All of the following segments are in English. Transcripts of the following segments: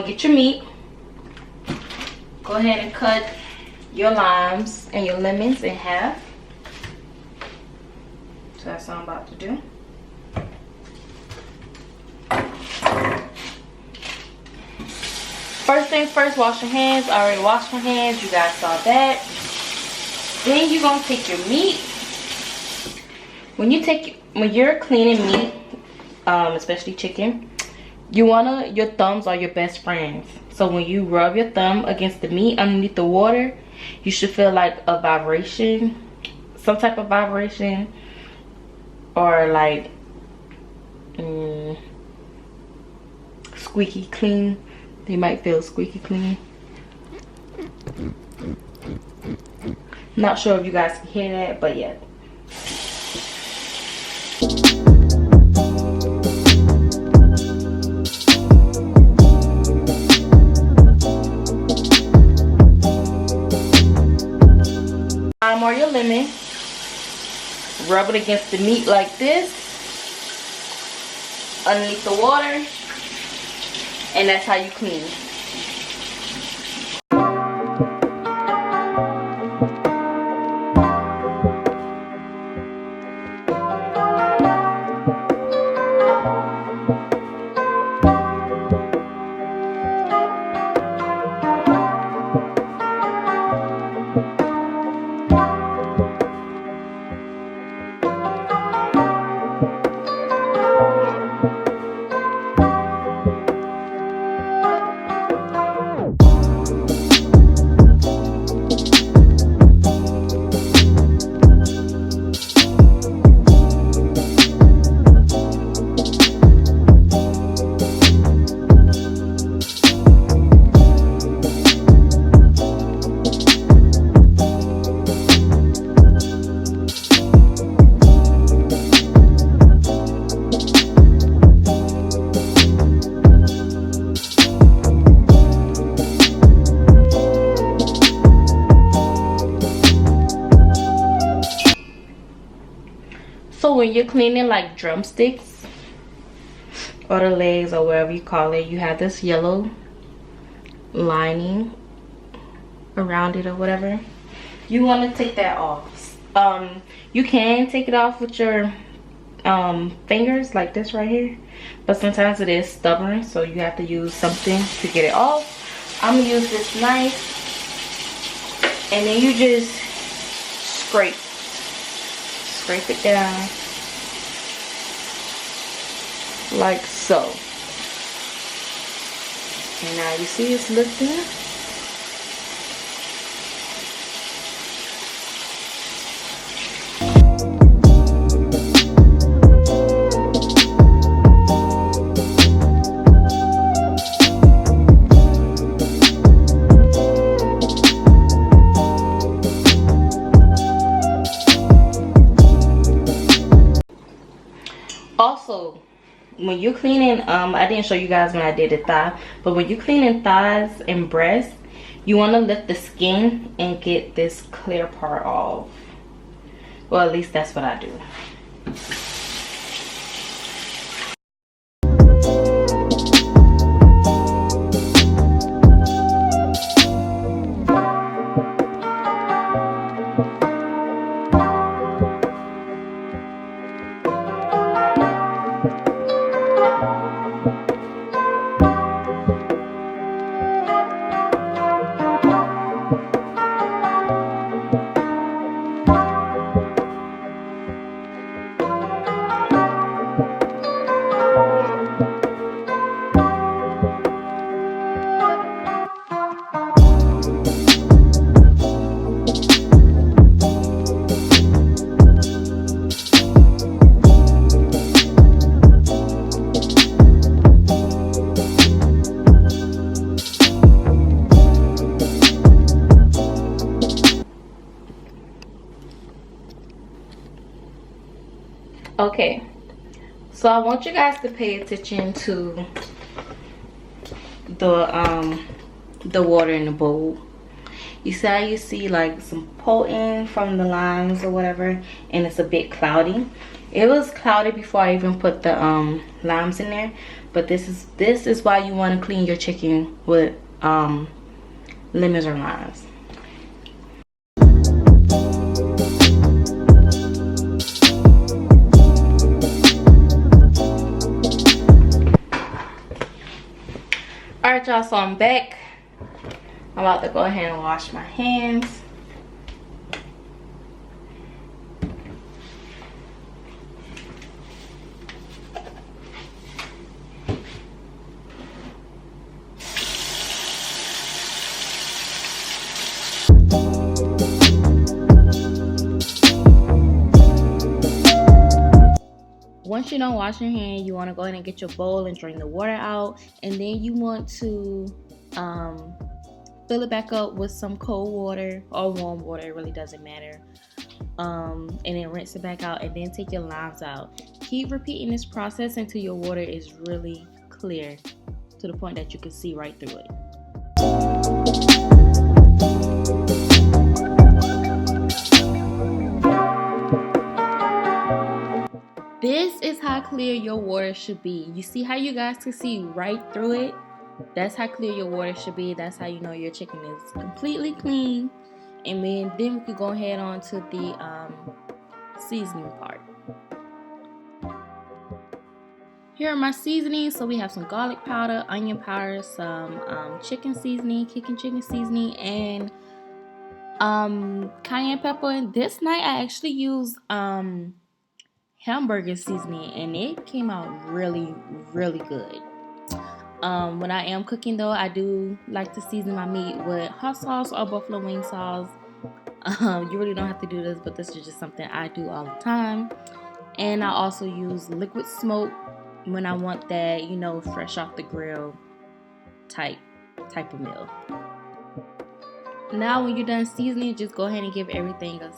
gonna get your meat. Go ahead and cut your limes and your lemons in half. So that's what I'm about to do. First things first, wash your hands. I already washed my hands. You guys saw that. Then you're gonna take your meat. When you're cleaning meat, especially chicken, your thumbs are your best friends. So when you rub your thumb against the meat underneath the water, you should feel like a vibration, some type of vibration, or like squeaky clean. They might feel squeaky clean. Not sure if you guys can hear that, but yeah. Lime or your lemon. Rub it against the meat like this, underneath the water, and that's how you clean. So when you're cleaning like drumsticks or the legs or whatever you call it, you have this yellow lining around it or whatever. You want to take that off. You can take it off with your fingers like this right here, but sometimes it is stubborn, so you have to use something to get it off. I'm gonna use this knife, and then you just scrape it down like so, and now you see it's lifting. Also, when you're cleaning, I didn't show you guys when I did the thigh, but when you're cleaning thighs and breasts, you want to lift the skin and get this clear part off. Well, at least that's what I do. Okay, so I want you guys to pay attention to the water in the bowl. You see how you see like some potent from the limes or whatever, and it's a bit cloudy. It was cloudy before I even put the limes in there, But this is why you want to clean your chicken with lemons or limes. Alright y'all, so I'm back. I'm about to go ahead and wash my hands. Once you're done washing your hands, you want to go ahead and get your bowl and drain the water out, and then you want to fill it back up with some cold water or warm water, it really doesn't matter, and then rinse it back out, and then take your limes out. Keep repeating this process until your water is really clear to the point that you can see right through it. This is how clear your water should be. You see how you guys can see right through it? That's how clear your water should be. That's how you know your chicken is completely clean. And then we can go ahead on to the seasoning part. Here are my seasonings. So we have some garlic powder, onion powder, some chicken seasoning, kicking chicken seasoning, and cayenne pepper. And this night I actually used hamburger seasoning, and it came out really good. When I am cooking though, I do like to season my meat with hot sauce or buffalo wing sauce. You really don't have to do this, but this is just something I do all the time. And I also use liquid smoke when I want that, you know, fresh off the grill type of meal. Now when you're done seasoning, just go ahead and give everything a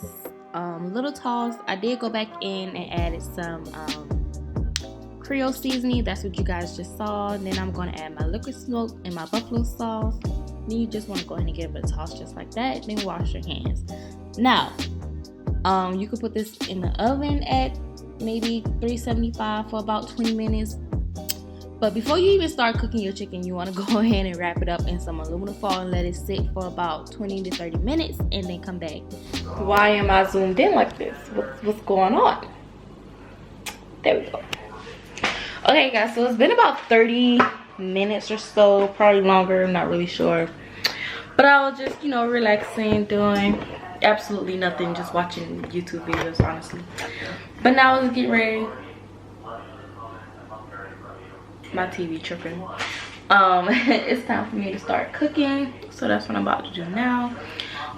little toss. I did go back in and added some Creole seasoning. That's what you guys just saw. And then I'm going to add my liquid smoke and my buffalo sauce. Then you just want to go ahead and give it a toss just like that. Then wash your hands. Now you can put this in the oven at maybe 375 for about 20 minutes. But before you even start cooking your chicken, you want to go ahead and wrap it up in some aluminum foil and let it sit for about 20 to 30 minutes and then come back. Why am I zoomed in like this? What's going on? There we go. Okay guys, so it's been about 30 minutes or so, probably longer, I'm not really sure. But I was just, you know, relaxing, doing absolutely nothing, just watching YouTube videos, honestly. But now let's get ready. My TV tripping. It's time for me to start cooking, so that's what I'm about to do now.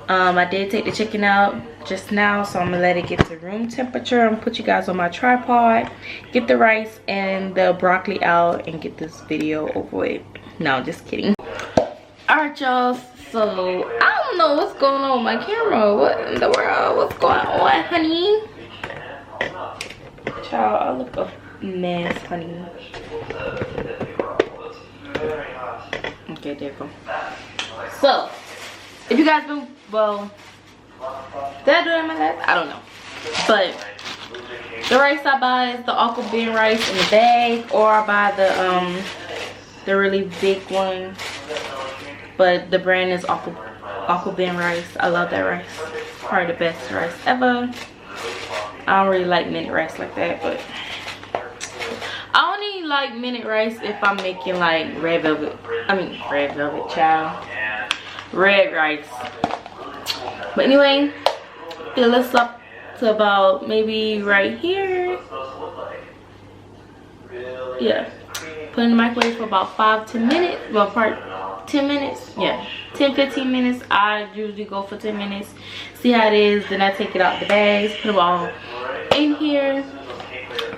I did take the chicken out just now, so I'm gonna let it get to room temperature. I'm gonna put you guys on my tripod, get the rice and the broccoli out, and get this video over with. No, just kidding. All right y'all, so I don't know what's going on with my camera. What in the world? What's going on, honey? Child, I look a mess, honey. Okay, there you go. So if you guys been, well, did I do it in my life? I don't know. But the rice I buy is the Aqua Ben rice in the bag, or I buy the really big one. But the brand is Aqua Ben rice. I love that rice. Probably the best rice ever. I don't really like minute rice like that, but I only like minute rice if I'm making like red velvet child. Red rice. But anyway, fill this up to about maybe right here. Yeah. Put in the microwave for about 5-10 minutes. Well, 10 minutes. Yeah. 10-15 minutes. I usually go for 10 minutes. See how it is. Then I take it out the bags. Put them all in here.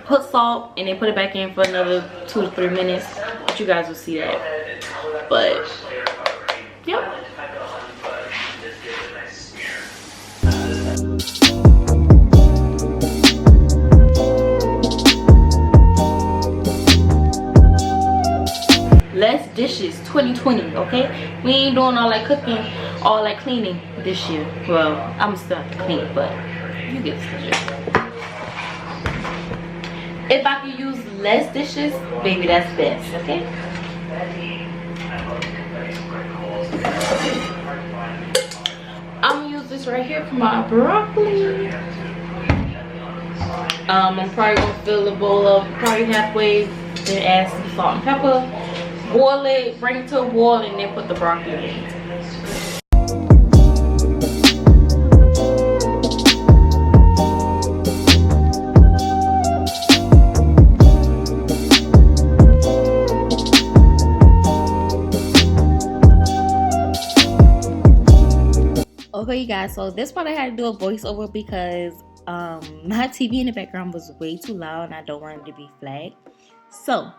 Put salt. And then put it back in for another 2 to 3 minutes. But you guys will see that. But, yep. Less dishes 2020, okay? We ain't doing all that cooking, all that cleaning this year. Well, I'm still have to clean, but you get the gist. If I could use less dishes, baby, that's best, okay? I'm gonna use this right here for my broccoli. I'm probably gonna fill a bowl up probably halfway, then add some salt and pepper. Boil it, bring it to a boil, and then put the broccoli in. Okay, you guys, so this part I had to do a voiceover because my TV in the background was way too loud and I don't want it to be flagged. So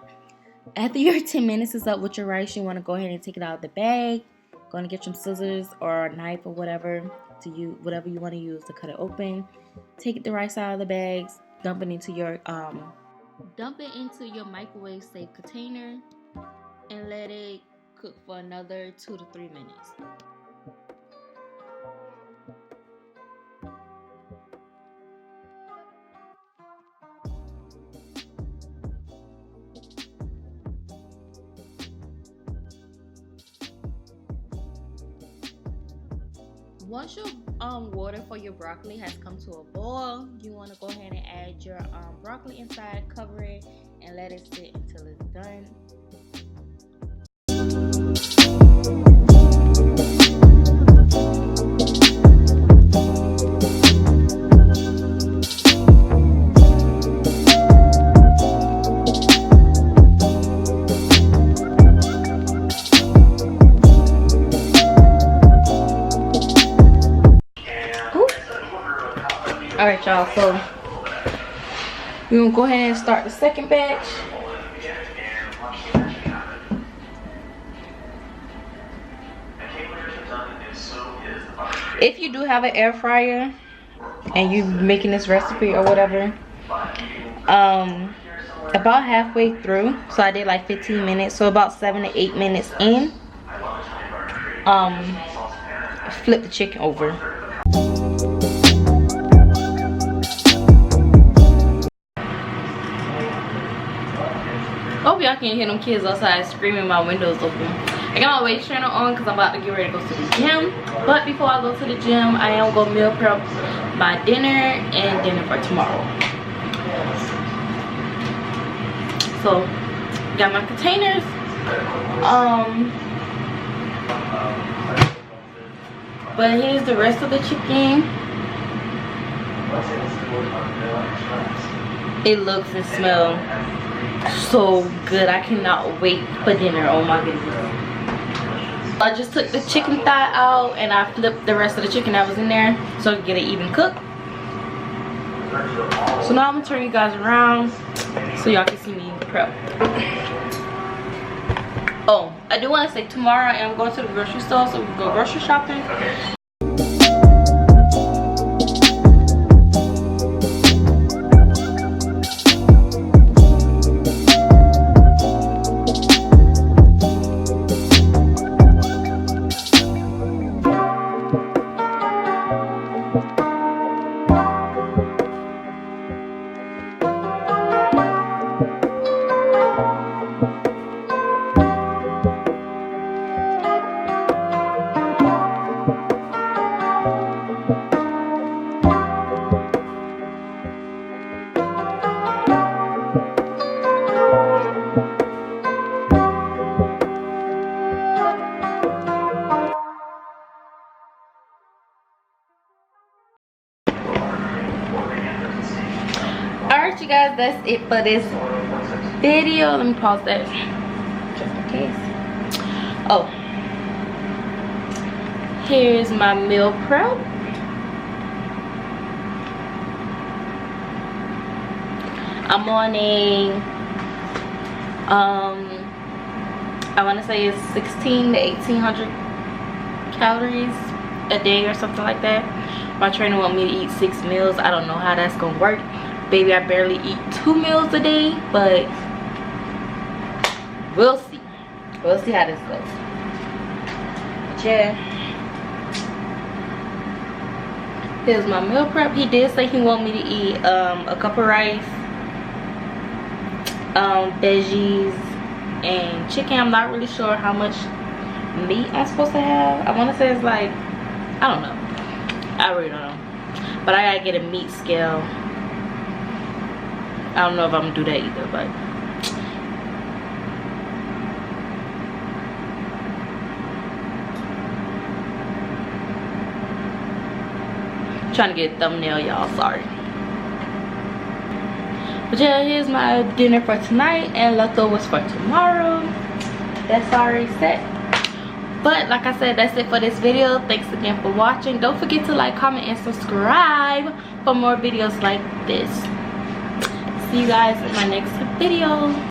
after your 10 minutes is up with your rice, you want to go ahead and take it out of the bag. Going to get some scissors or a knife or whatever to use, whatever you want to use to cut it open. Take the rice out of the bags, dump it into your microwave safe container and let it cook for another 2 to 3 minutes. Once your water for your broccoli has come to a boil, you want to go ahead and add your broccoli inside, cover it, and let it sit until it's done. Alright, y'all, so we're gonna go ahead and start the second batch. If you do have an air fryer and you're making this recipe or whatever, about halfway through, so I did like 15 minutes, so about 7 to 8 minutes in, flip the chicken over. Hope y'all can hear them kids outside screaming, my windows open. I got my weight trainer on because I'm about to get ready to go to the gym. But before I go to the gym, I am going to meal prep my dinner and dinner for tomorrow. So, got my containers. But here's the rest of the chicken. It looks and smells so good. I cannot wait for dinner. Oh my goodness. I just took the chicken thigh out and I flipped the rest of the chicken that was in there so I could get it even cooked. So now I'm gonna turn you guys around so y'all can see me prep. Oh, I do want to say tomorrow I am going to the grocery store, so we can go grocery shopping. Alright, you guys, that's it for this video. Let me pause that just in case. Oh, here's my meal prep. I'm on a I want to say it's 16 to 1800 calories a day or something like that. My trainer want me to eat 6 meals. I don't know how that's gonna work. Baby, I barely eat 2 meals a day, but we'll see. We'll see how this goes. But yeah, here's my meal prep. He did say he want me to eat a cup of rice, veggies and chicken. I'm not really sure how much meat I'm supposed to have. I want to say it's like, I don't know, I really don't know, but I gotta get a meat scale. I don't know if I'm gonna do that either, but I'm trying to get a thumbnail, y'all, sorry. But yeah, here's my dinner for tonight and leftovers for tomorrow. That's already set. But like I said, that's it for this video. Thanks again for watching. Don't forget to like, comment, and subscribe for more videos like this. See you guys in my next video.